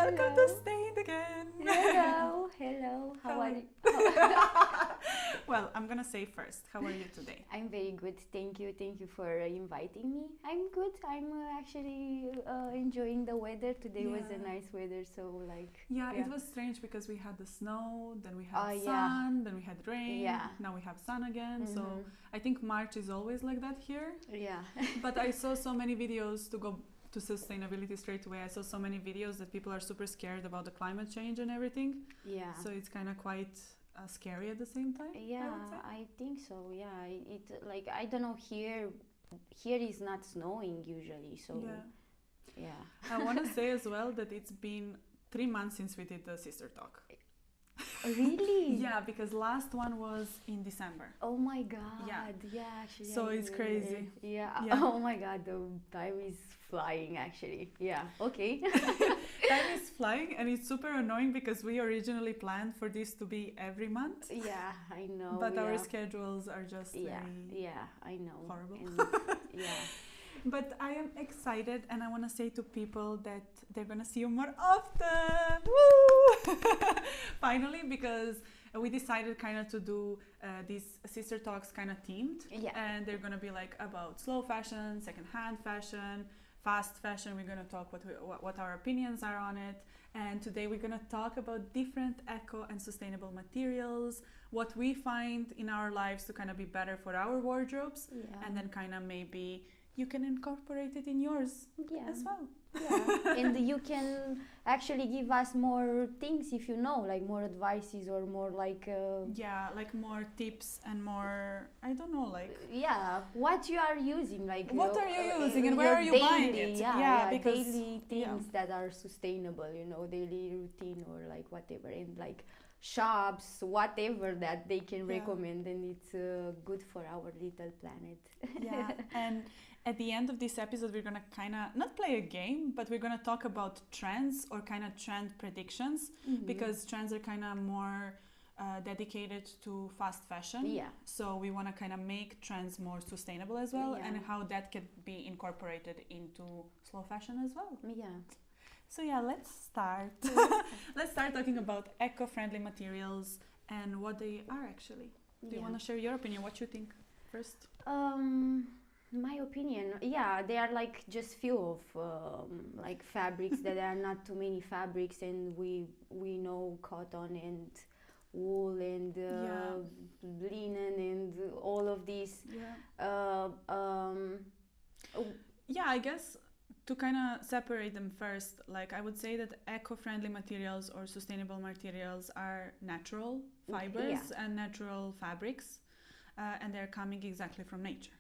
Welcome to Stained again. Hello. How are you? Well, I'm gonna say first, how are you today? I'm very good. Thank you for inviting me. I'm good. I'm actually enjoying the weather. Today was a nice weather, so It was strange because we had the snow, then we had Oh, sun, then we had rain. Yeah. Now we have sun again. So I think March is always like that here. Yeah. But I saw so many videos to go to sustainability straight away. I saw so many videos that people are super scared about the climate change and everything. Yeah. So it's kind of quite scary at the same time. Yeah, I think so. Yeah, it like I don't know here. Here is not snowing usually, so yeah. I want to say as well that it's been 3 months since we did the sister talk. Really? Yeah, because last one was in December. Oh my god. Yeah. Actually. So it's crazy. Yeah. Yeah. Oh my god, the time is flying actually. Yeah. Okay. Time is flying, and it's super annoying because we originally planned for this to be every month. Yeah, I know. But our schedules are just I know. horrible. Yeah. But I am excited, and I want to say to people that they're going to see you more often. Woo! Finally, because we decided kind of to do these sister talks kind of themed. Yeah. And they're going to be like about slow fashion, secondhand fashion, fast fashion. We're going to talk what our opinions are on it. And today we're going to talk about different eco and sustainable materials, what we find in our lives to kind of be better for our wardrobes. Yeah. And then kind of maybe you can incorporate it in yours as well. Yeah. And you can actually give us more things if you know, like more advices or more like like more tips and more, I don't know, like what you are using, like what are you using and where are you buying it? Because daily things that are sustainable, daily routine or like whatever, and like shops, whatever that they can recommend, and it's good for our little planet. And at the end of this episode, we're gonna kind of not play a game, but we're gonna talk about trends or kind of trend predictions, because trends are kind of more dedicated to fast fashion. Yeah. So we want to kind of make trends more sustainable as well, and how that can be incorporated into slow fashion as well. Yeah. So let's start. Let's start talking about eco-friendly materials and what they are actually. Do you want to share your opinion? What you think first? My opinion, they are like just few of like fabrics that are not too many fabrics, and we know cotton and wool and linen and all of these. I guess to kind of separate them first, like I would say that eco-friendly materials or sustainable materials are natural fibers and natural fabrics, and they're coming exactly from nature.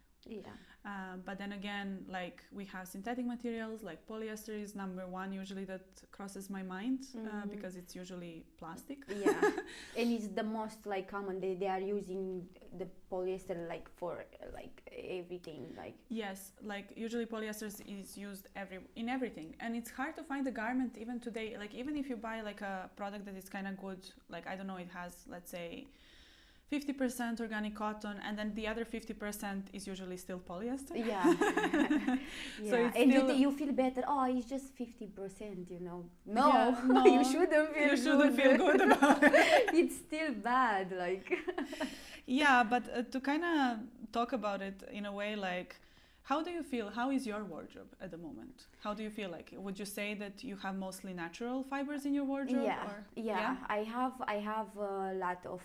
But then again, like we have synthetic materials, like polyester is number one usually that crosses my mind, because it's usually plastic. And it's the most like common. They are using the polyester like for like everything. Yes, like usually polyester is used in everything, and it's hard to find a garment even today. Like even if you buy like a product that is kind of good, like I don't know, it has, let's say, 50% organic cotton, and then the other 50% is usually still polyester. So and you feel better. Oh, it's just 50%, No, you shouldn't feel good about it. It's still bad, like. But to kind of talk about it in a way, like, how do you feel? How is your wardrobe at the moment? How do you feel like? Would you say that you have mostly natural fibers in your wardrobe? I have a lot of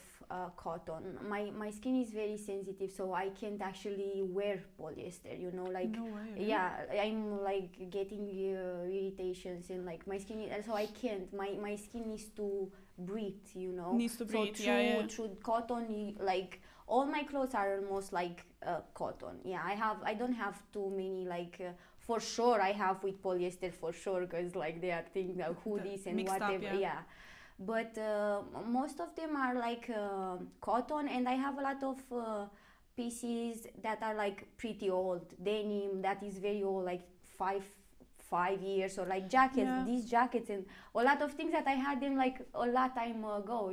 cotton. My skin is very sensitive, so I can't actually wear polyester. No way, really? I'm like getting irritations and like my skin. So I can't. My skin needs to breathe. Needs to breathe. So through cotton, like all my clothes are almost like cotton. I don't have too many like. For sure, I have with polyester for sure, because like they are things like hoodies and whatever. But most of them are like cotton, and I have a lot of pieces that are like pretty old denim that is very old, like 5 years, or like jackets, these jackets, and a lot of things that I had them like a lot time ago,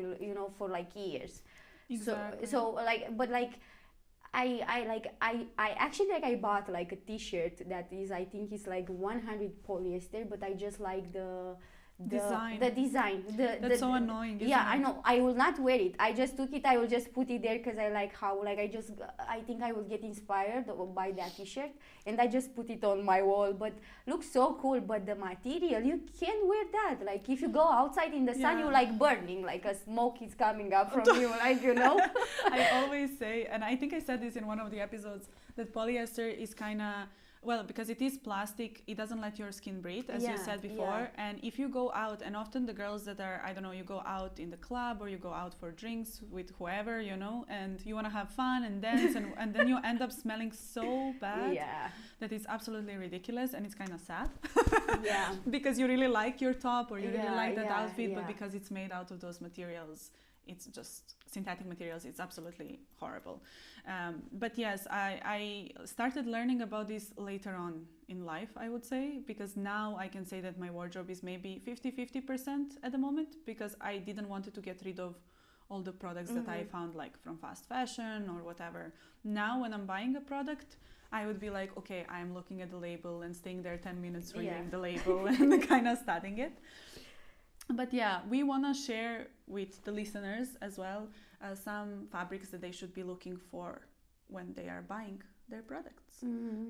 for like years. Exactly. So like, but like. I actually I bought like a t-shirt that is, I think it's like 100 polyester, but I just like the design. That's so annoying. Isn't Yeah, it? I know. I will not wear it. I just took it. I will just put it there because I like how I think I will get inspired by that t-shirt, and I just put it on my wall. But looks so cool. But the material, you can't wear that. Like if you go outside in the sun, you're like burning. Like a smoke is coming up from you. Like I always say, and I think I said this in one of the episodes, that polyester is kind of, well, because it is plastic, it doesn't let your skin breathe, as you said before. And if you go out, and often the girls that are, I don't know, you go out in the club or you go out for drinks with whoever, and you want to have fun and dance, and then you end up smelling so bad that it's absolutely ridiculous, and it's kind of sad. Because you really like your top or you really like that outfit, but because it's made out of those materials, it's just synthetic materials, it's absolutely horrible. But yes, I started learning about this later on in life, I would say, because now I can say that my wardrobe is maybe 50-50% at the moment, because I didn't want to get rid of all the products that I found like from fast fashion or whatever. Now when I'm buying a product, I would be like, okay, I'm looking at the label and staying there 10 minutes reading the label and kind of studying it. But yeah, we want to share with the listeners as well some fabrics that they should be looking for when they are buying their products.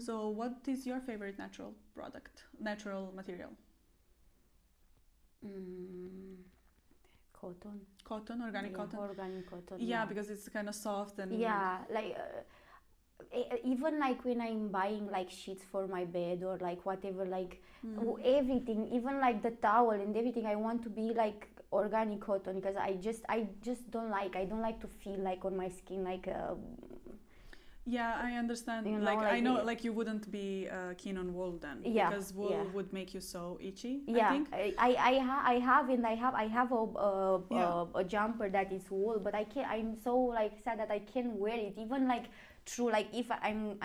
So what is your favorite natural material? Cotton, organic cotton. Organic cotton. Yeah, because it's kind of soft and even like when I'm buying like sheets for my bed or like whatever, like everything, even like the towel and everything, I want to be like organic cotton, because I just don't like to feel like on my skin like yeah, I understand. I know, like you wouldn't be keen on wool then, because wool would make you so itchy. Yeah, I think. I have a jumper that is wool, but I'm so like sad that I can't wear it. Even like true, like if I'm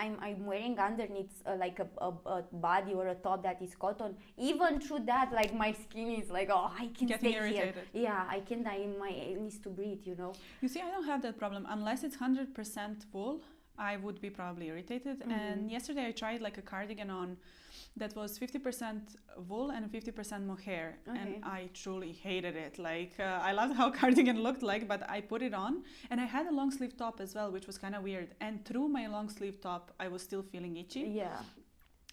wearing underneath like a body or a top that is cotton, even through that, like my skin is like, I can getting stay irritated. Here. Yeah, I can. It needs to breathe. You see, I don't have that problem unless it's 100% wool. I would be probably irritated. And yesterday I tried like a cardigan on that was 50% wool and 50% mohair, and I truly hated it. Like I loved how cardigan looked like, but I put it on and I had a long sleeve top as well, which was kind of weird, and through my long sleeve top I was still feeling itchy,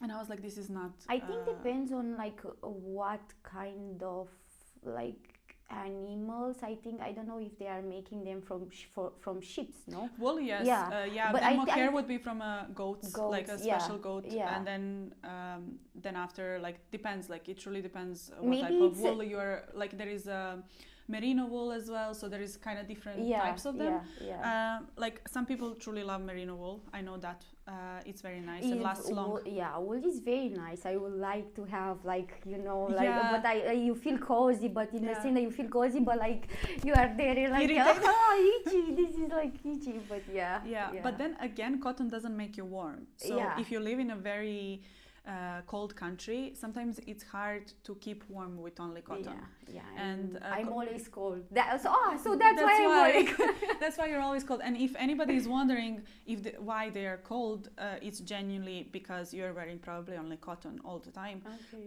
and I was like, this is not I think depends on like what kind of like animals. I think, I don't know if they are making them from sheep, no? Well, yes, but then mohair would be from a goat, like a special goat, and then after, like, depends, like it truly depends what maybe type of wool you're, like there is a merino wool as well, so there is kind of different types of them. Like some people truly love merino wool, I know that. It's very nice and lasts long. Wool is very nice. I would like to have like, but you feel cozy, but in the same that you feel cozy, but like you are there, you're like, itchy, this is like itchy, but but then again, cotton doesn't make you warm, so if you live in a very cold country, sometimes it's hard to keep warm with only cotton. And I'm always cold. So that's why I'm always cold. That's why you're always cold. And if anybody is wondering why they are cold, it's genuinely because you're wearing probably only cotton all the time.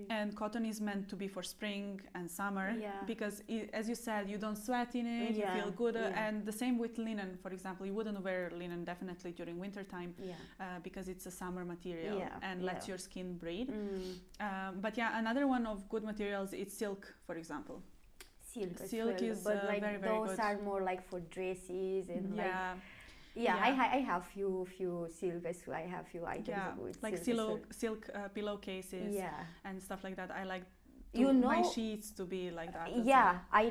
And cotton is meant to be for spring and summer, because as you said, you don't sweat in it, you feel good. And the same with linen, for example. You wouldn't wear linen definitely during winter time, because it's a summer material and lets your skin breathe. But another one of good materials is silk, for example. Silk is but like very, very those good. are more like for dresses and I have few silk. I have few items with like silk pillowcases and stuff like that. I like my sheets to be like that. I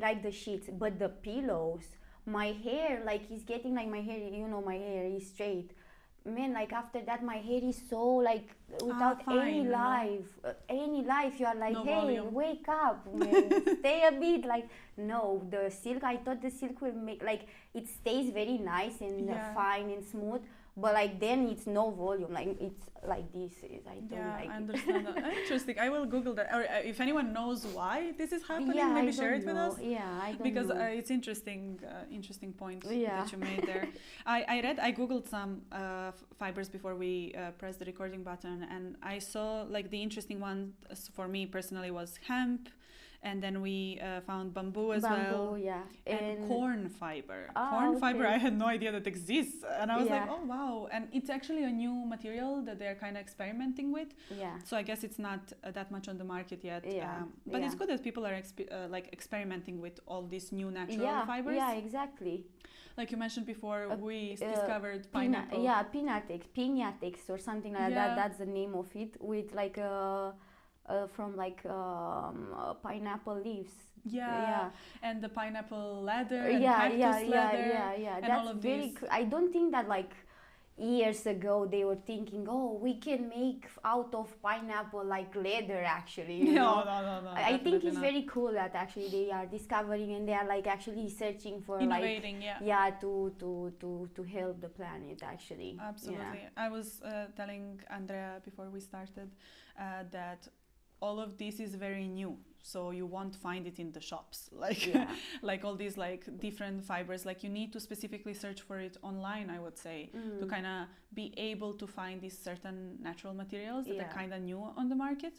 like the sheets, but the pillows, my hair like is getting like my hair. My hair is straight. Man, like after that my hair is so like without any life, you are like, no hey volume. Wake up, man, stay a bit, like no, the silk, I thought the silk will make like it stays very nice and fine and smooth, but like then it's no volume, like it's like this. I don't like I understand that. Interesting. I will Google that, or if anyone knows why this is happening, maybe share it with us. I don't because know. It's interesting point that you made there. I Googled some fibers before we pressed the recording button, and I saw like the interesting one for me personally was hemp And then we found bamboo as well. Yeah. And corn fiber. Corn fiber, I had no idea that exists. And I was like, oh, wow. And it's actually a new material that they're kind of experimenting with. Yeah. So I guess it's not that much on the market yet. Yeah. But it's good that people are like experimenting with all these new natural fibers. Yeah, exactly. Like you mentioned before, we discovered pineapple. Pinatex or something like that. That's the name of it, with like from like pineapple leaves. Yeah. And the pineapple leather. And cactus leather. Yeah. And that's all of very. I don't think that like years ago they were thinking, oh, we can make out of pineapple like leather. Actually, no. I think it's very cool that actually they are discovering and they are like actually searching for innovating, to help the planet actually. Absolutely. I was telling Andrea before we started that all of this is very new, so you won't find it in the shops, like all these like different fibers. Like you need to specifically search for it online, I would say, to kind of be able to find these certain natural materials that are kind of new on the market.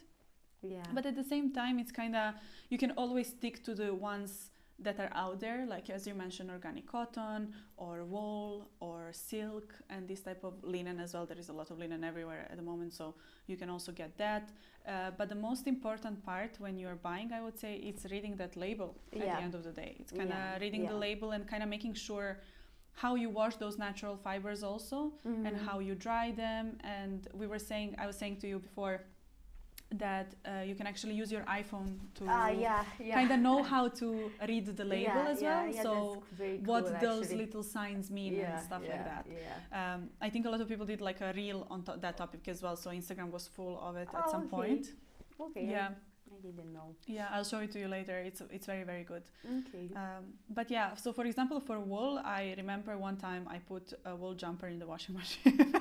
But at the same time, it's kind of, you can always stick to the ones that are out there, like as you mentioned, organic cotton or wool or silk, and this type of linen as well. There is a lot of linen everywhere at the moment, so you can also get that. But the most important part when you're buying, I would say, it's reading that label at the end of the day. It's kind of reading the label and kind of making sure how you wash those natural fibers also, and how you dry them. And I was saying to you before that you can actually use your iPhone to kind of know how to read the label as well. So cool, what those actually. Little signs mean and stuff like that. I think a lot of people did like a reel on that topic as well. So Instagram was full of it at some point. Okay. Yeah. I didn't know. Yeah, I'll show it to you later. It's very, very good. Okay. But yeah, so for example, for wool, I remember one time I put a wool jumper in the washing machine.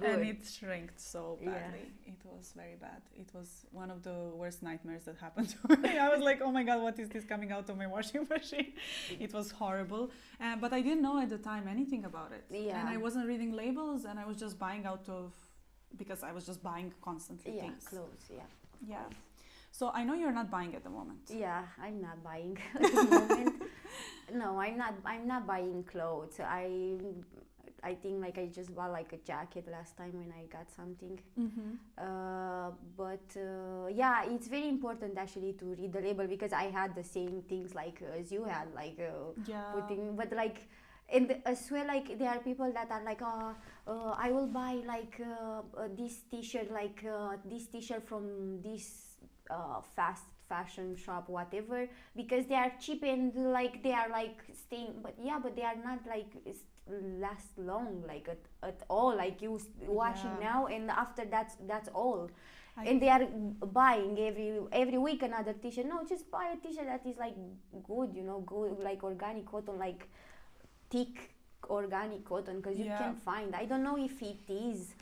And it shrinked so badly. It was very bad. It was one of the worst nightmares that happened to me. I was like, oh my God, what is this coming out of my washing machine? It was horrible. But I didn't know at the time anything about it. And I wasn't reading labels, and I was just buying because I was just buying constantly things. Clothes, Yeah. So I know you're not buying at the moment. Yeah, I'm not buying at the moment. No, I'm not buying clothes. I think like I just bought like a jacket last time when I got something. It's very important actually to read the label, because I had the same things like as you had, like putting, but like, and as well, like there are people that are like, I will buy like this t-shirt, like this t-shirt from this fast fashion shop, whatever, because they are cheap and like they are like staying, but they are not like last long, like at all. Like you wash it now and after that's all. And they are buying every week another t-shirt. No, just buy a t-shirt that is like good, good, like organic cotton, like thick organic cotton, because you can find, I don't know if it is,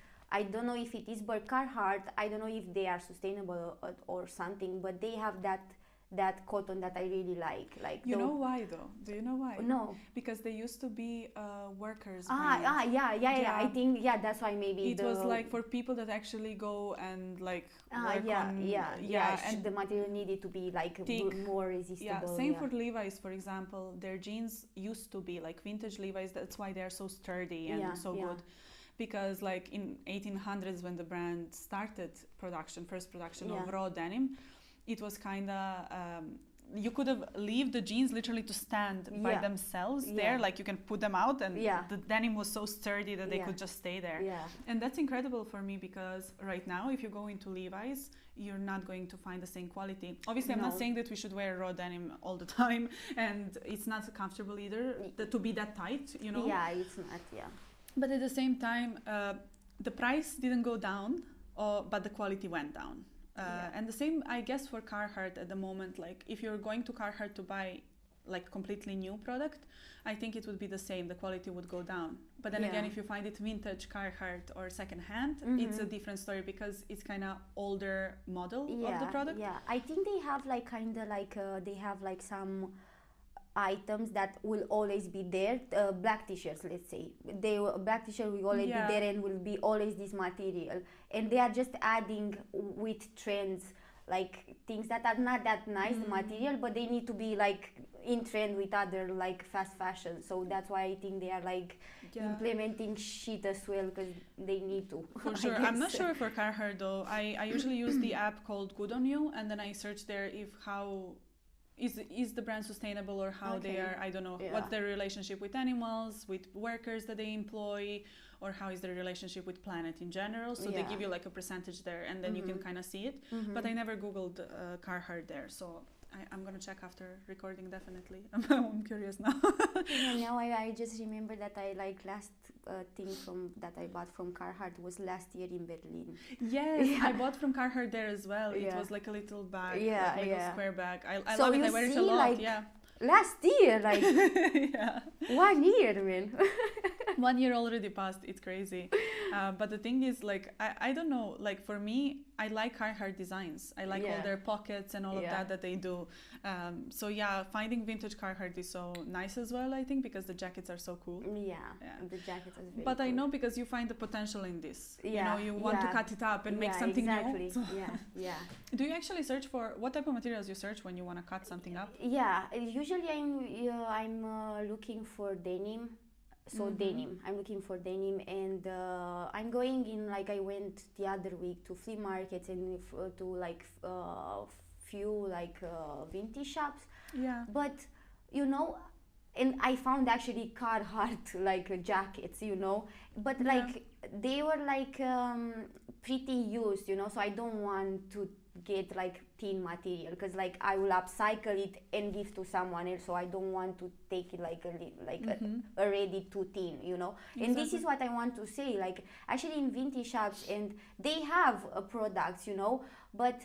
but Carhartt, I don't know if they are sustainable or something, but they have that cotton that I really like. You know why though? Do you know why? No. Because they used to be workers. I think that's why maybe it was like for people that actually go and like work on. And the material needed to be like more resistible. Yeah, same for Levi's, for example. Their jeans used to be like vintage Levi's. That's why they're so sturdy and so good. Because like in 1800s when the brand started first production of raw denim, it was kind of you could have leave the jeans literally to stand by themselves there, like you can put them out, and the denim was so sturdy that they could just stay there. And that's incredible for me, because right now if you go into Levi's, you're not going to find the same quality. Obviously, I'm not saying that we should wear raw denim all the time, and it's not comfortable either to be that tight, Yeah, it's not, But at the same time, the price didn't go down, but the quality went down. And the same, I guess, for Carhartt at the moment. Like, if you're going to Carhartt to buy like completely new product, I think it would be the same. The quality would go down. But then again, if you find it vintage Carhartt or secondhand, it's a different story, because it's kind of older model of the product. Yeah, I think they have like kind of like they have like some items that will always be there. Black t-shirts, let's say, black t-shirt will always be there and will be always this material, and they are just adding with trends like things that are not that nice, the material, but they need to be like in trend with other like fast fashion. So that's why I think they are like implementing shit as well, because they need to. For sure. I'm not sure for Carhartt though. I usually use the app called Good on You, and then I search there if how is the brand sustainable, or how they are, I don't know, what's their relationship with animals, with workers that they employ, or how is their relationship with planet in general. So they give you like a percentage there, and then you can kind of see it. But I never Googled Carhartt there, so I'm gonna check after recording, definitely. I'm curious now. Now I just remember that I like last thing from that I bought from Carhartt was last year in Berlin. Yes, I bought from Carhartt there as well. It was like a little bag, like a little square bag. I love it. I wear it a lot. Like, last year, like 1 year, man. 1 year already passed. It's crazy. But the thing is, like, I don't know. Like for me, I like Carhartt designs. I like all their pockets and all of that they do. So yeah, finding vintage Carhartt is so nice as well, I think, because the jackets are so cool. Yeah. The jackets are very But cool. I know, because you find the potential in this. You know, you want to cut it up and make something new. So do you actually search for what type of materials you search when you want to cut something up? Yeah, usually I'm looking for denim. So denim, I'm looking for denim, and I'm going in, like I went the other week to flea markets and to like few like vintage shops. Yeah. But you know, and I found actually Carhartt like jackets, you know, but like they were like pretty used, you know, so I don't want to get like thin material, because like I will upcycle it and give to someone else, so I don't want to take it like a ready to thin, you know. Exactly. And this is what I want to say, like actually in vintage shops, and they have products, you know, but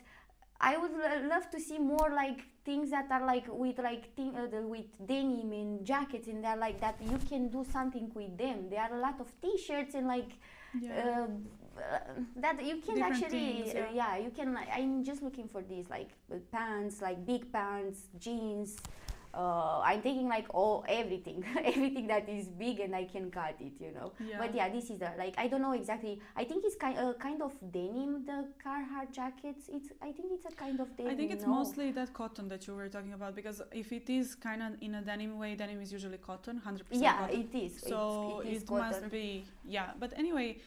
I would love to see more like things that are like with like with denim and jackets, and they're like that you can do something with them. There are a lot of t-shirts and like that you can different actually things, you can. I'm just looking for these like pants, like big pants, jeans. I'm taking like everything that is big, and I can cut it, you know. But this is like I don't know exactly. I think it's kind of denim, the Carhartt jackets. I think it's a kind of denim. I think it's mostly that cotton that you were talking about, because if it is kind of in a denim way, denim is usually cotton, 100% yeah, cotton. It is. So it must be But anyway.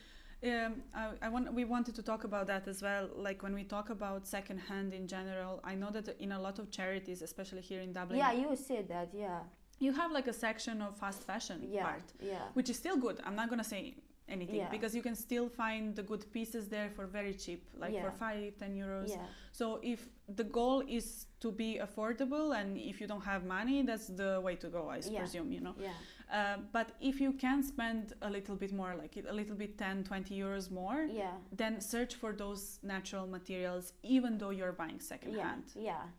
We wanted to talk about that as well. Like when we talk about secondhand in general, I know that in a lot of charities, especially here in Dublin. Yeah, you said that. Yeah. You have like a section of fast fashion part, which is still good. I'm not gonna say anything because you can still find the good pieces there for very cheap, like for 5-10 euros. So if the goal is to be affordable, and if you don't have money, that's the way to go, I presume, you know. But if you can spend a little bit more, like a little bit 10-20 euros more, then search for those natural materials, even though you're buying secondhand.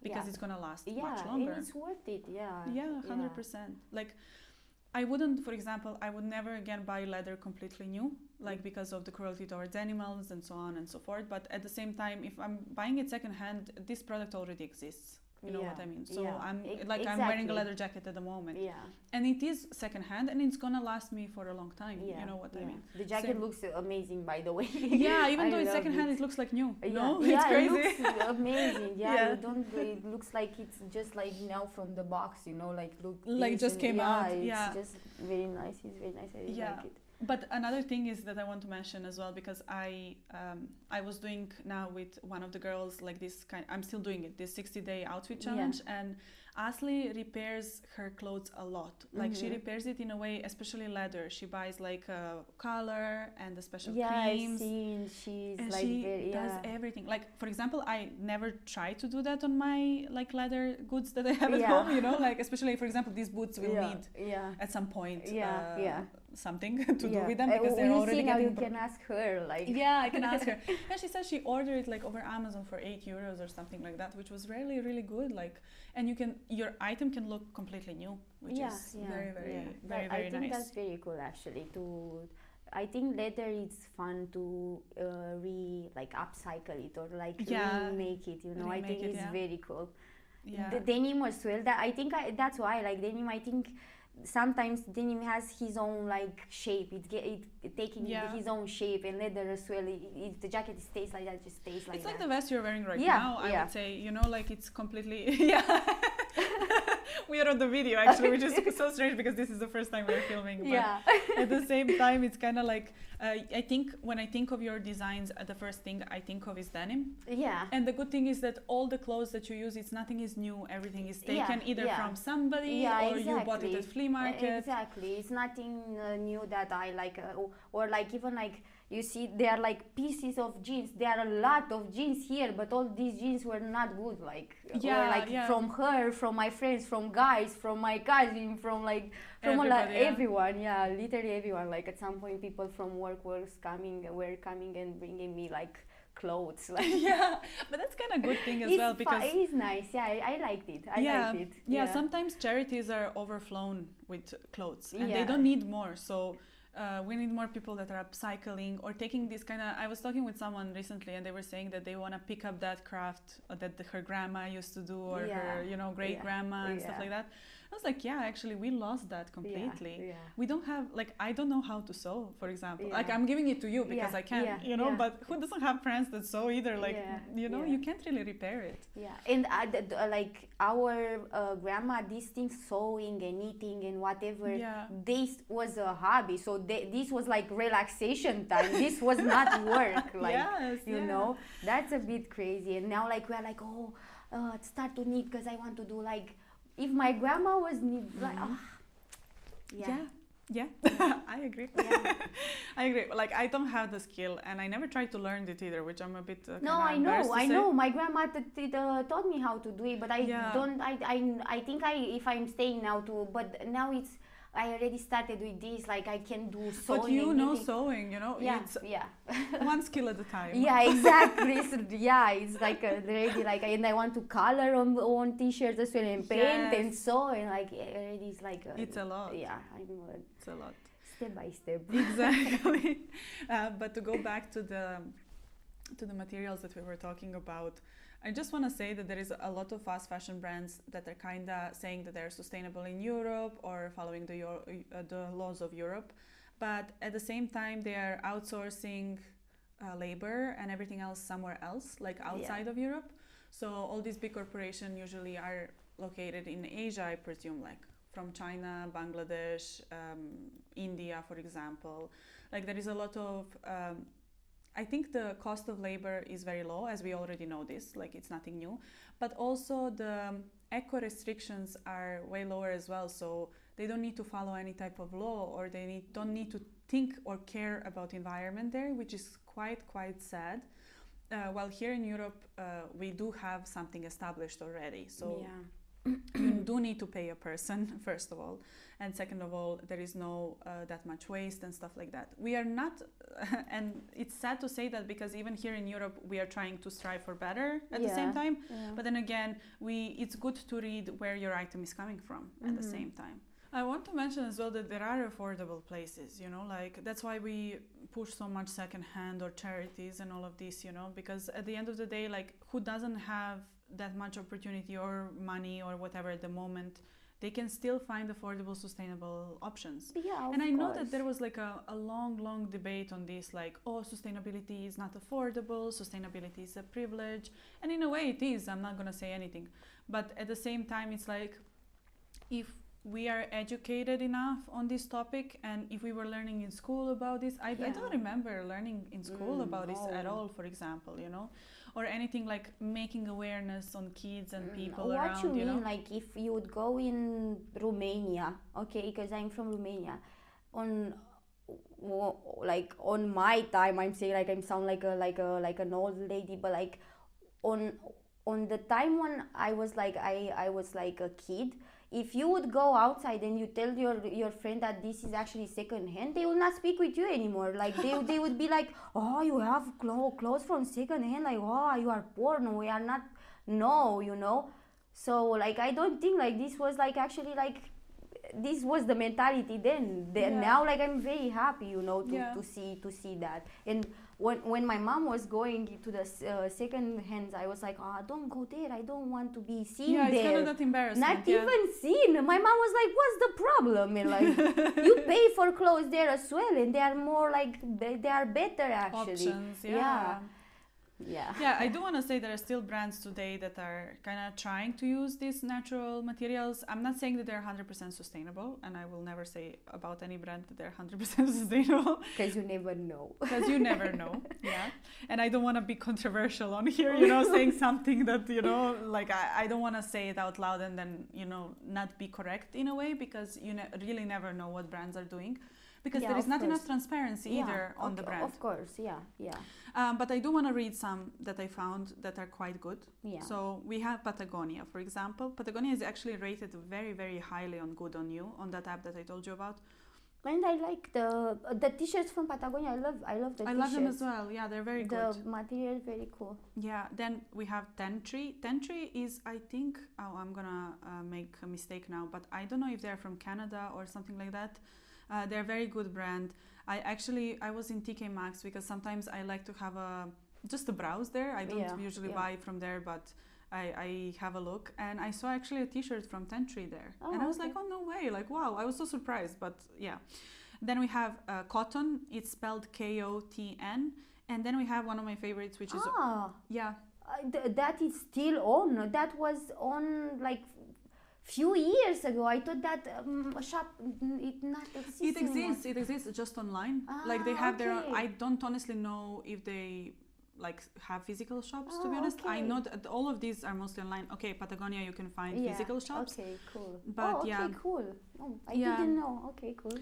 Because it's gonna last much longer. And it's worth it. 100%. Like I wouldn't, for example, I would never again buy leather completely new, like because of the cruelty towards animals and so on and so forth. But at the same time, if I'm buying it secondhand, this product already exists. You know what I mean? So I'm wearing a leather jacket at the moment. And it is secondhand, and it's gonna last me for a long time. You know what I mean? The jacket looks amazing, by the way. Even though it's secondhand, it looks like new. No, it's crazy. It looks amazing. You don't. It looks like it's just like now from the box. You know, like just came out. It's just very nice. It's very nice. I really like it. But another thing is that I want to mention as well, because I was doing now with one of the girls like this I'm still doing it, this 60-day outfit challenge, and Asli repairs her clothes a lot. Like she repairs it in a way, especially leather. She buys like a color and the special creams. I've seen. She's and like she does everything. Like for example, I never try to do that on my like leather goods that I have at home. You know, like especially for example, these boots will need at some point something to do with them, because they're already getting. You can ask her. Like I can ask her. And she said she ordered it like over Amazon for 8 euros or something like that, which was really really good. Like, and your item can look completely new, which is very nice. I think that's very cool actually. I think leather is fun to upcycle it or remake it. You know, I think it's very cool. The denim as well. That's why I like denim. I think sometimes denim has his own like shape. It taking his own shape, and leather as well. If the jacket stays like that, it just stays like that. It's like the vest you're wearing right now. I would say, you know, like it's completely we are on the video actually, which is so strange because this is the first time we're filming. But at the same time, it's kind of like I think when I think of your designs, the first thing I think of is denim. Yeah. And the good thing is that all the clothes that you use, nothing is new. Everything is taken either from somebody or you bought it at flea market. Exactly. It's nothing new that I like, or like even like you see, there are like pieces of jeans. There are a lot of jeans here, but all these jeans were not good. Like from her, from my friends, from guys, from my cousin, from like everyone. Yeah, literally everyone. Like at some point, people from work were coming and bringing me like clothes. Like but that's kind of good thing as well because it is nice. Yeah, I liked it. I liked it. Yeah, sometimes charities are overflown with clothes and they don't need more. So we need more people that are upcycling or taking this kind of. I was talking with someone recently and they were saying that they want to pick up that craft that her grandma used to do or her, you know, great grandma and stuff like that. I was like, actually, we lost that completely. We don't have, like, I don't know how to sew, for example. Like, I'm giving it to you because I can, you know, but who doesn't have friends that sew either? Like, you know, you can't really repair it. Yeah, and like our grandma, these things, sewing and knitting and whatever, this was a hobby. So this was like relaxation time. This was not work. Like, you know, that's a bit crazy. And now, like, we're like, start to knit because I want to do like, if my grandma was like, I agree. I agree. Like I don't have the skill, and I never tried to learn it either, which I'm a bit. I know. My grandma taught me how to do it, but I don't. I think if I'm staying now too, but now I already started with this. Like I can do sewing. But you know sewing, you know. It's one skill at a time. Yeah, exactly. It's like already like, and I want to color on t-shirts as well and paint and sew and like already it's like. It's a lot. Yeah, I know. It's a lot. Step by step. Exactly. But to go back to the materials that we were talking about. I just want to say that there is a lot of fast fashion brands that are kind of saying that they're sustainable in Europe or following the laws of Europe. But at the same time, they are outsourcing labor and everything else somewhere else, like outside of Europe. So all these big corporations usually are located in Asia, I presume, like from China, Bangladesh, India, for example. Like there is a lot of... I think the cost of labor is very low, as we already know this, like it's nothing new. But also the eco restrictions are way lower as well, so they don't need to follow any type of law or they don't need to think or care about environment there, which is quite sad. While here in Europe, we do have something established already. So you do need to pay a person, first of all. And second of all, there is no that much waste and stuff like that. We are not, and it's sad to say that because even here in Europe, we are trying to strive for better at the same time. But then again, it's good to read where your item is coming from at the same time. I want to mention as well that there are affordable places, you know, like that's why we push so much secondhand or charities and all of this, you know, because at the end of the day, like who doesn't have that much opportunity or money or whatever at the moment, they can still find affordable, sustainable options. And I know that there was like a long debate on this, like, sustainability is not affordable, sustainability is a privilege. And in a way it is, I'm not going to say anything. But at the same time, it's like, if we are educated enough on this topic and if we were learning in school about this, I don't remember learning in school about this at all, for example, you know. Or anything like making awareness on kids and people around, what you mean, know? Like if you would go in Romania, okay, because I'm from Romania, on my time, I'm saying like I sound like an old lady, but like on the time when I was like a kid, if you would go outside and you tell your friend that this is actually second hand, they will not speak with you anymore. Like they would be like, oh, you have clothes from second hand, like, oh, you are poor. No, we are not. No, you know. So like I don't think like this was like actually like this was the mentality then. Now like I'm very happy, you know, to see that. And when my mom was going to the second hands, I was like, don't go there. I don't want to be seen there. Yeah, it's kind of that embarrassment. Not even seen. My mom was like, what's the problem? And like, you pay for clothes there as well, and they are more like, they are better actually. Options, yeah, I do want to say there are still brands today that are kind of trying to use these natural materials. I'm not saying that they're 100% sustainable, and I will never say about any brand that they're 100% sustainable. Because you never know. Because you never know, yeah. And I don't want to be controversial on here, saying something that, like I don't want to say it out loud and then, not be correct in a way, because you really never know what brands are doing. Because there is not enough transparency either on the brand. Of course, yeah. But I do want to read some that I found that are quite good. Yeah. So we have Patagonia, for example. Patagonia is actually rated very, very highly on Good On You, on that app that I told you about. And I like the t-shirts from Patagonia. I love the t-shirts. I love them as well. Yeah, they're very good. The material is very cool. Yeah. Then we have Tentree. Tentree is, I think, I'm gonna make a mistake now, but I don't know if they're from Canada or something like that. They're a very good brand. I was in TK Maxx because sometimes I like to have just a browse there. I don't usually buy from there, but I have a look, and I saw actually a t-shirt from Tentree there. And I was like, oh, no way. Like, wow, I was so surprised, but yeah. Then we have Cotton. It's spelled Kotn. And then we have one of my favorites, which is... Yeah. That is still on. That was on like... few years ago. I thought that shop it not exists. It exists just online. Like they have their own, I don't honestly know if they like have physical shops, to be honest. I know that all of these are mostly online. Okay, Patagonia you can find physical shops. Okay, cool. But cool. I didn't know. Okay, cool.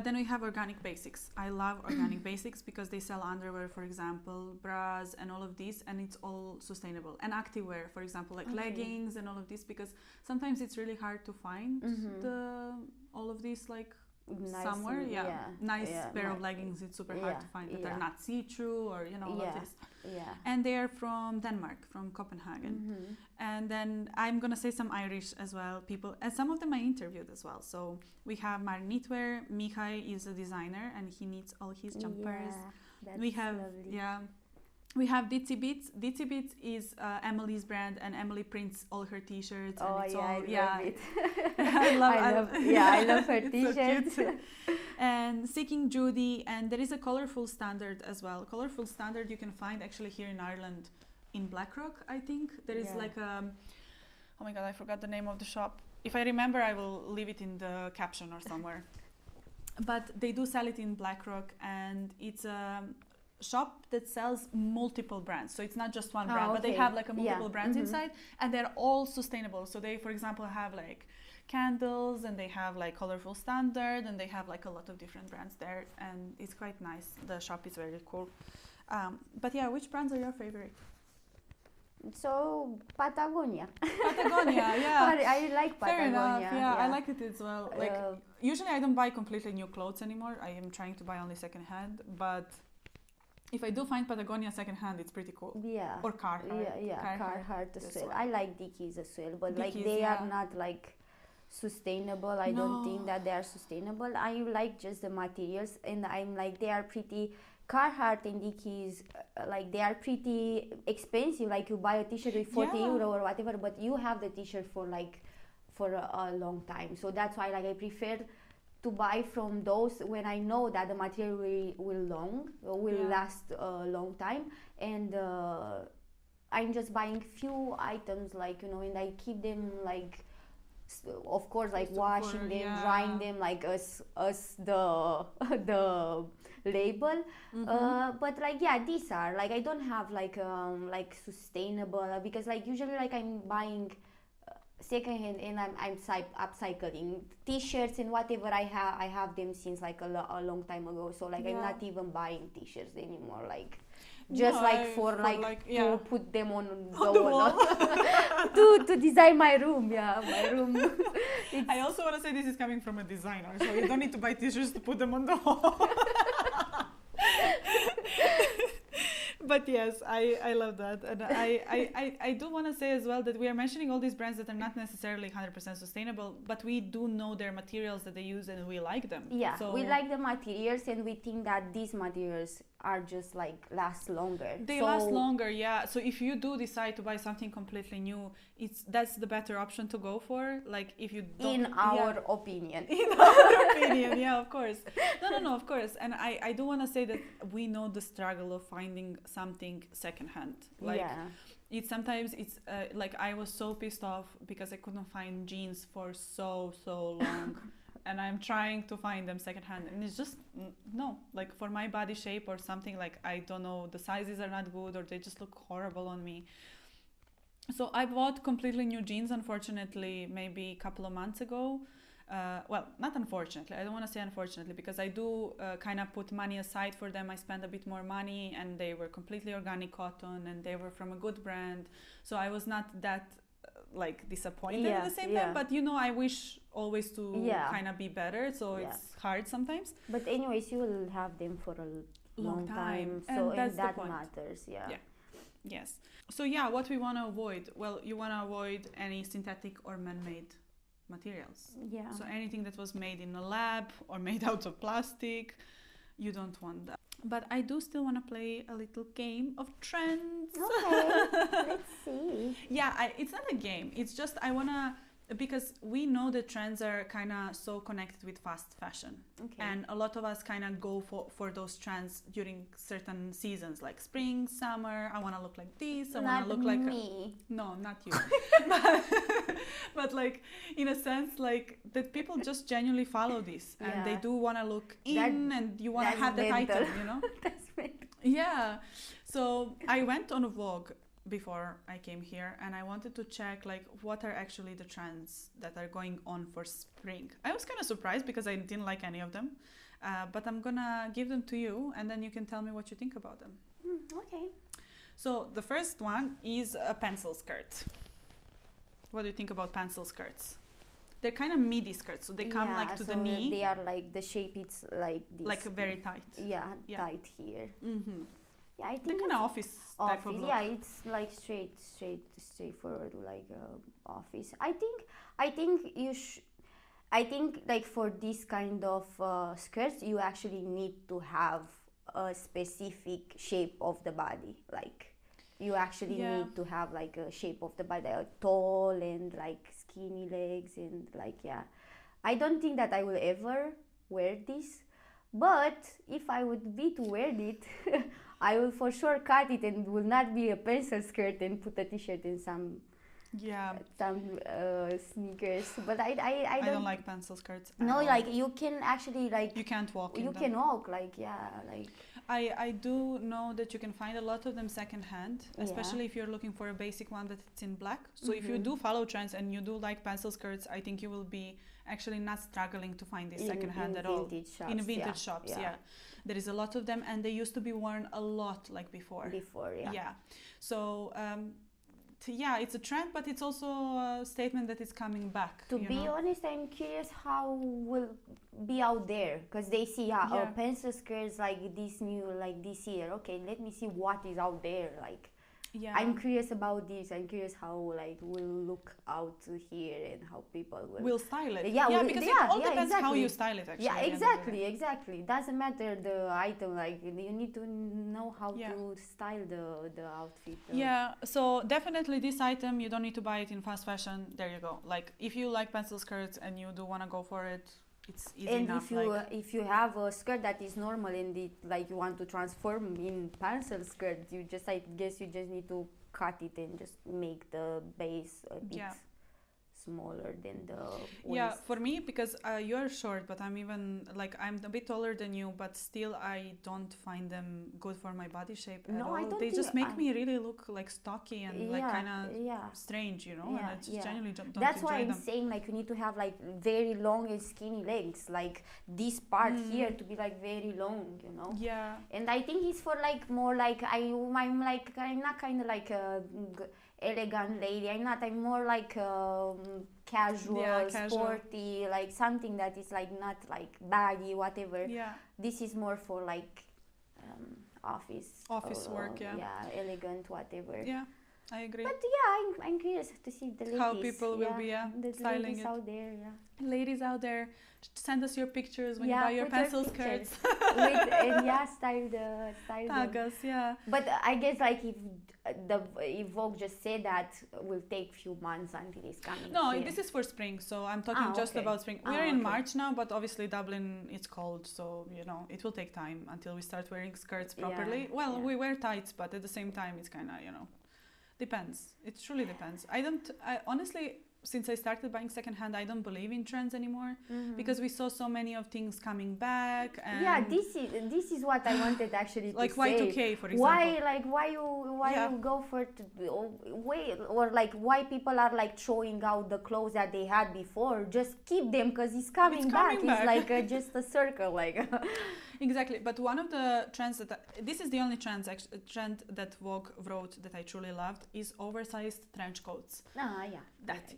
Then we have Organic Basics. I love Organic Basics because they sell underwear, for example, bras and all of these, and it's all sustainable. And activewear, for example, like leggings and all of this, because sometimes it's really hard to find all of these like somewhere. Nice pair of leggings. It's super hard to find that are not see-through or all of this. And they're from Denmark, from Copenhagen. And then I'm gonna say some Irish as well people, and some of them I interviewed as well. So we have Mar Knitwear. Mihai is a designer and he knits all his jumpers. We have lovely. We have Ditsy Bits. Ditsy Bits is Emily's brand, and Emily prints all her t-shirts. And it's all, I love it. I love her t-shirts. So and Seeking Judy, and there is a Colorful Standard as well. Colorful Standard you can find actually here in Ireland, in Blackrock, I think. There is like oh my god, I forgot the name of the shop. If I remember, I will leave it in the caption or somewhere. But they do sell it in Blackrock, and it's a shop that sells multiple brands. So it's not just one brand, but they have like a multiple brands inside, and they're all sustainable. So they, for example, have like candles, and they have like Colorful Standard, and they have like a lot of different brands there, and it's quite nice. The shop is very cool. But yeah, which brands are your favorite? So Patagonia. Patagonia, yeah. I like Patagonia. Fair enough. Yeah, I like it as well. Like usually I don't buy completely new clothes anymore. I am trying to buy only secondhand, but if I do find Patagonia secondhand, it's pretty cool. Yeah. Or Carhartt. Carhartt as well. I like Dickies as well, but Dickies, like they are not like sustainable. I don't think that they are sustainable. I like just the materials, and I'm like they are pretty. Carhartt and Dickies, like they are pretty expensive. Like you buy a t-shirt with 40 euro or whatever, but you have the t-shirt for a long time. So that's why like I prefer to buy from those when I know that the material will last a long time, and I'm just buying few items, like and I keep them like, of course, like washing them, drying them, like as the label. But like these are like I don't have like sustainable, because like usually like I'm buying secondhand, and I'm upcycling t-shirts and whatever I have them since like a long time ago. So like I'm not even buying t-shirts anymore, like just to put them on the wall. to design my room. My room. I also want to say this is coming from a designer, so you don't need to buy t-shirts to put them on the wall. But yes, I love that. And I do want to say as well that we are mentioning all these brands that are not necessarily 100% sustainable, but we do know their materials that they use and we like them. Yeah, so we like the materials, and we think that these materials are just like last longer. They last longer, yeah. So if you do decide to buy something completely new, that's the better option to go for. Like if you don't, in our opinion. In our opinion, yeah, of course. No, of course. And I do want to say that we know the struggle of finding something secondhand. Like sometimes it's like I was so pissed off because I couldn't find jeans for so long. And I'm trying to find them secondhand, and it's just no, like for my body shape or something, like I don't know, the sizes are not good or they just look horrible on me. So I bought completely new jeans, unfortunately, maybe a couple of months ago. Well, not unfortunately, I don't want to say unfortunately, because I do kind of put money aside for them. I spent a bit more money, and they were completely organic cotton, and they were from a good brand. So I was not that like disappointed at the same time, but you know, I wish always to kind of be better, so it's hard sometimes. But anyways, you will have them for a long time, so and that matters. Yes. So what we want to avoid, well, you want to avoid any synthetic or man-made materials. So anything that was made in a lab or made out of plastic, you don't want that. But I do still want to play a little game of trends. Okay, let's see. It's not a game. It's just I want to, because we know that trends are kind of so connected with fast fashion. Okay. And a lot of us kind of go for those trends during certain seasons, like spring, summer. I want to look like this. I want to look like me. No, not you. but like in a sense, like that people just genuinely follow this, and they do want to look in, and you want to have that item, you know. That's mental. Yeah. So I went on a Vogue before I came here, and I wanted to check like what are actually the trends that are going on for spring. I was kind of surprised because I didn't like any of them, but I'm gonna give them to you, and then you can tell me what you think about them. Okay. So the first one is a pencil skirt. What do you think about pencil skirts? They're kind of midi skirts, so they come like to the knee. They are like the shape. It's like this. Like very tight. Tight here. Mm-hmm. Yeah, I think they're kind of office type of look. Yeah, it's like straightforward, like office. I think you I think like for this kind of skirts, you actually need to have a specific shape of the body. Like you actually need to have like a shape of the body, like tall and like skinny legs and like I don't think that I will ever wear this, but if I would be to wear it, I will for sure cut it and will not be a pencil skirt and put a t-shirt and some sneakers. But I don't like pencil skirts. No, like you can actually like you can't walk. You can walk like like. I do know that you can find a lot of them secondhand, especially if you're looking for a basic one that's in black. So if you do follow trends and you do like pencil skirts, I think you will be actually not struggling to find this secondhand at all. In vintage shops, there is a lot of them, and they used to be worn a lot like before. So it's a trend, but it's also a statement that it's coming back. To be honest, I'm curious how will be out there, because they see pencil skirts like this new, like this year. Okay, let me see what is out there. Like, I'm curious about this. I'm curious how like will look out here and how people will style it. Because it all depends how you style it. Actually, exactly. Doesn't matter the item. Like you need to know how to style the outfit. So definitely this item you don't need to buy it in fast fashion. There you go. Like if you like pencil skirts and you do want to go for it, it's easy enough. And if you have a skirt that is normal and like you want to transform in pencil skirt, I guess you just need to cut it and just make the base a bit smaller than the waist. For me, because you're short, but I'm a bit taller than you, but still I don't find them good for my body shape at all. I don't. They just make me really look like stocky and like kind of strange, you know. And I just genuinely don't. That's why I'm saying like you need to have like very long and skinny legs, like this part here to be like very long, you know. And I think it's for like more like I'm not kind of like a elegant lady. I'm more like casual, sporty, like something that is like not like baggy, whatever. This is more for like office work. Elegant, whatever. I agree. But yeah, I'm curious to see the ladies. How people will be the styling ladies it. out there, Ladies out there, send us your pictures when you buy your pencil skirts. Style Tag them. us, yeah. But I guess like if Vogue just said that will take few months until it's coming. No, here. this is for spring, so I'm talking just about spring. We're in March now, but obviously Dublin, it's cold, so it will take time until we start wearing skirts properly. We wear tights, but at the same time it's kind of depends. It truly depends. I honestly, since I started buying secondhand, I don't believe in trends anymore because we saw so many of things coming back. And this is what I wanted actually to like say. Y2K, for example. Why you go for why people are like throwing out the clothes that they had before? Just keep them because it's coming back. It's like just a circle, like. Exactly, but one of the trends this is the only trend that Vogue wrote that I truly loved is oversized trench coats.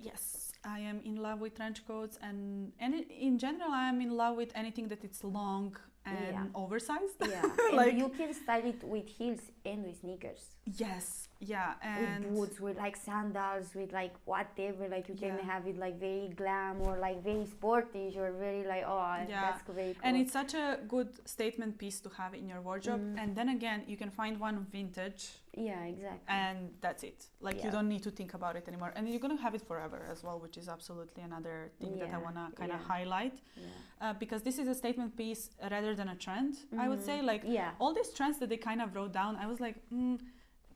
Yes, I am in love with trench coats, and in general I am in love with anything that it's long and oversized. Yeah, like, and you can style it with heels and with sneakers. Yes, yeah, and with boots, with like sandals, with like whatever, like you can have it like very glam or like very sporty or very like that's great. Cool. And it's such a good statement piece to have in your wardrobe. And then again, you can find one vintage. Yeah, exactly. And that's it. Like you don't need to think about it anymore, and you're gonna have it forever as well, which is absolutely another thing that I wanna kind of highlight, because this is a statement piece rather than a trend. I would say all these trends that they kind of wrote down, I was like.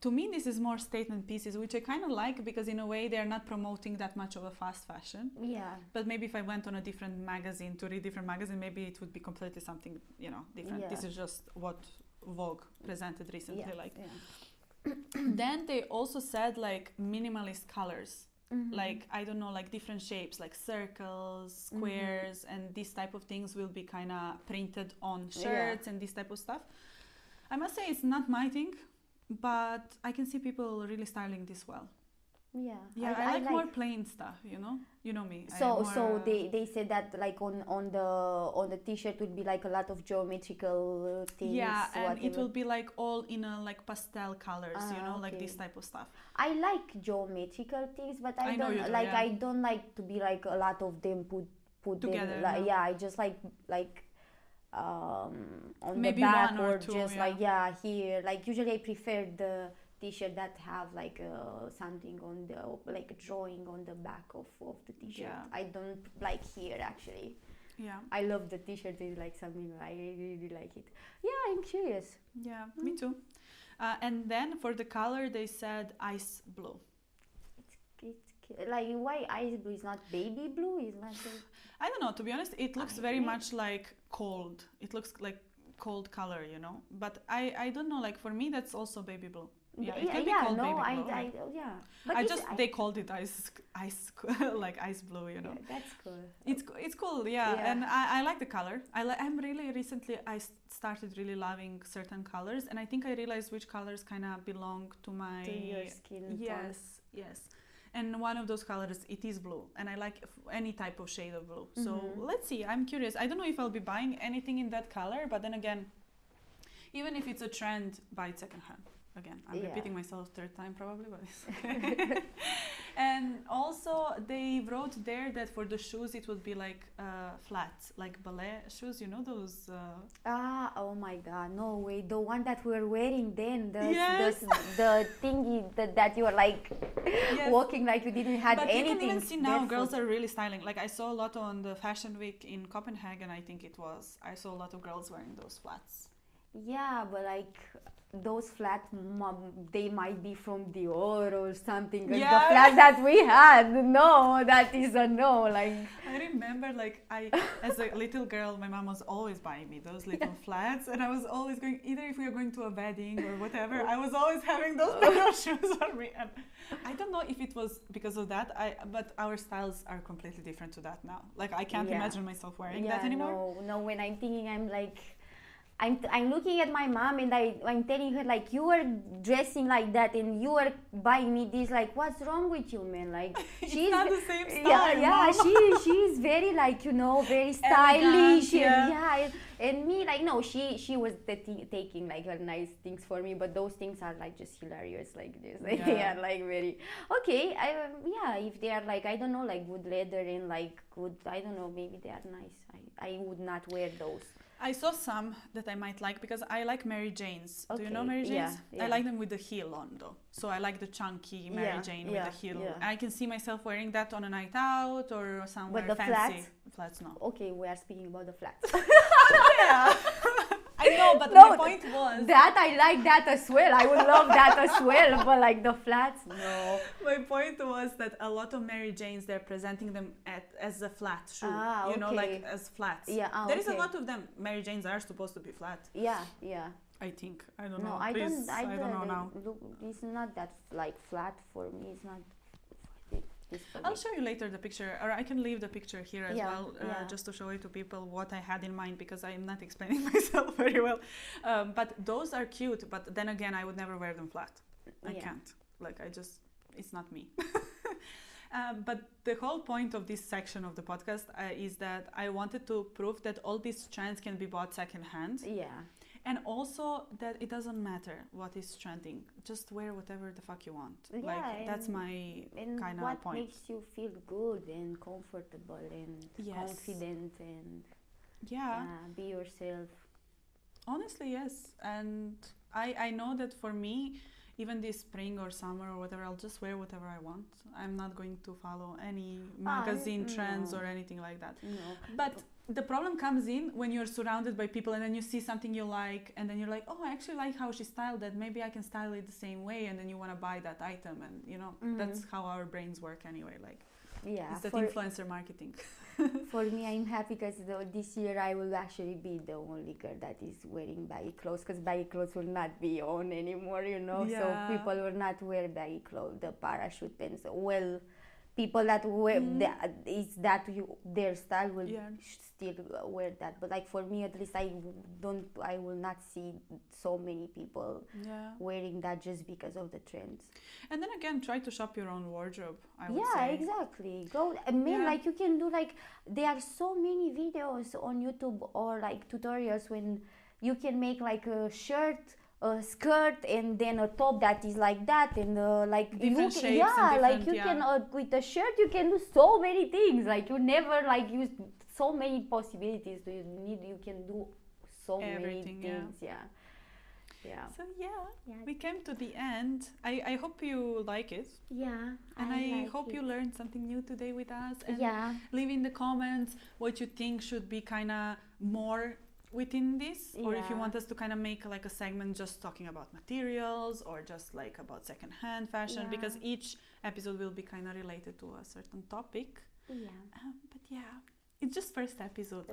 To me, this is more statement pieces, which I kind of like because in a way they're not promoting that much of a fast fashion. Yeah. But maybe if I went on a different magazine to read different magazine, maybe it would be completely something, different. Yeah. This is just what Vogue presented recently. Then they also said like minimalist colors. Like, I don't know, like different shapes, like circles, squares, and these type of things will be kind of printed on shirts and this type of stuff. I must say it's not my thing. But I can see people really styling this well. Yeah, I like more plain stuff, you know me. So they said that like on the t-shirt would be like a lot of geometrical things. Yeah, and it will be like all in a like pastel colors, like this type of stuff. I like geometrical things, but I don't like to be like a lot of them put together. I just like on maybe the back or two, just here. Like usually I prefer the t-shirt that have like something on the like a drawing on the back of the t-shirt. I don't like here actually. I love the t-shirt. It's like something I really like it. I'm curious. Me too. And then for the color they said ice blue. It's like why ice blue is not baby blue? Is not I don't know, to be honest. It looks very much like cold. It looks like cold color, but I don't know, like for me that's also baby blue. It can be called baby blue. But they called it ice like ice blue, that's cool. It's cool, and I like the color. I'm really recently I started really loving certain colors, and I think I realized which colors kind of belong to your skin. Yes. And one of those colors, it is blue, and I like any type of shade of blue. So let's see. I'm curious. I don't know if I'll be buying anything in that color, but then again, even if it's a trend, buy it secondhand. Again, I'm repeating myself third time probably, but it's okay. And also they wrote there that for the shoes it would be like flat, like ballet shoes, those. Oh my God! No way! The one that we were wearing then, the thingy that you were like walking like you didn't have anything. But you can even see now girls are really styling. Like I saw a lot on the fashion week in Copenhagen. I think I saw a lot of girls wearing those flats. Yeah, but like those flats, they might be from Dior or something. The flats that we had, no, that is a no. Like I remember, like as a little girl, my mom was always buying me those little flats, and I was always going. Either if we were going to a wedding or whatever, I was always having those little shoes on me. And I don't know if it was because of that. But our styles are completely different to that now. Like I can't imagine myself wearing that anymore. No. When I'm thinking, I'm like. I'm looking at my mom and I'm telling her like, you are dressing like that and you are buying me this, like what's wrong with you, man? Like she's not the same style. Yeah, she's very like, you know, very stylish. Elegant, and me like, no, she was taking like her nice things for me, but those things are like just hilarious like this. Like, they are like very okay. If they are like, I don't know, like good leather and like good, I don't know, maybe they are nice. I would not wear those. I saw some that I might like because I like Mary Janes. Okay. Do you know Mary Janes? Yeah. I like them with the heel on though. So I like the chunky Mary Jane with the heel. Yeah. I can see myself wearing that on a night out or somewhere but the fancy. Flats, no. Okay, we are speaking about the flats. Yeah. I know, but my point was that I like that as well. I would love that as well, but like the flats, no. My point was that a lot of Mary Janes, they're presenting them as a flat shoe. You know, like as flats. Yeah. There is a lot of them. Mary Janes are supposed to be flat. Yeah. I think. I don't know. No, I don't know now. Look, it's not that like flat for me. It's not. I'll show you later the picture, or I can leave the picture here as well, just to show it to people what I had in mind, because I am not explaining myself very well. But those are cute, but then again, I would never wear them flat. I can't. Like, it's not me. But the whole point of this section of the podcast is that I wanted to prove that all these trends can be bought secondhand. Yeah. And also that it doesn't matter what is trending. Just wear whatever the fuck you want. Yeah, like, that's my kind of point. What makes you feel good and comfortable and confident and be yourself. Honestly, yes. And I know that for me, even this spring or summer or whatever, I'll just wear whatever I want. I'm not going to follow any magazine trends or anything like that. No. But the problem comes in when you're surrounded by people and then you see something you like and then you're like, oh, I actually like how she styled it. Maybe I can style it the same way, and then you want to buy that item, and you know, that's how our brains work anyway. Like, it's that influencer marketing. For me, I'm happy because this year I will actually be the only girl that is wearing baggy clothes, because baggy clothes will not be on anymore, you know. So people will not wear baggy clothes, the parachute pants. Well, people that wear their style will still wear that, but like for me at least, I will not see so many people wearing that just because of the trends. And then again, try to shop your own wardrobe, I would say. Yeah, exactly. Go, like you can do, like there are so many videos on YouTube or like tutorials when you can make like a shirt, a skirt, and then a top that is like that, and like different you shapes and like you can with a shirt you can do so many things. Like you never like use so many possibilities. You can do so many things. Yeah. So we came to the end. I hope you like it. Yeah. And I hope you learned something new today with us. And leave in the comments what you think should be kind of more within this, or if you want us to kind of make like a segment just talking about materials or just like about secondhand fashion, because each episode will be kind of related to a certain topic. But it's just first episode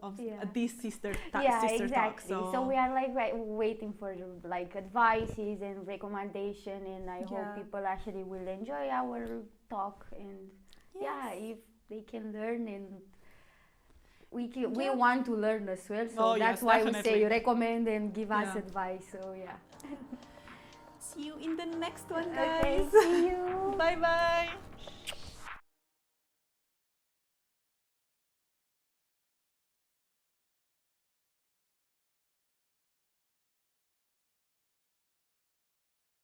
of this sister exactly. talk. So we are like waiting for like advices and recommendation, and I hope people actually will enjoy our talk, and if they can learn, and we want to learn as well. So that's why definitely. We say recommend and give us advice. So see you in the next one, guys. Okay, see you. Bye bye.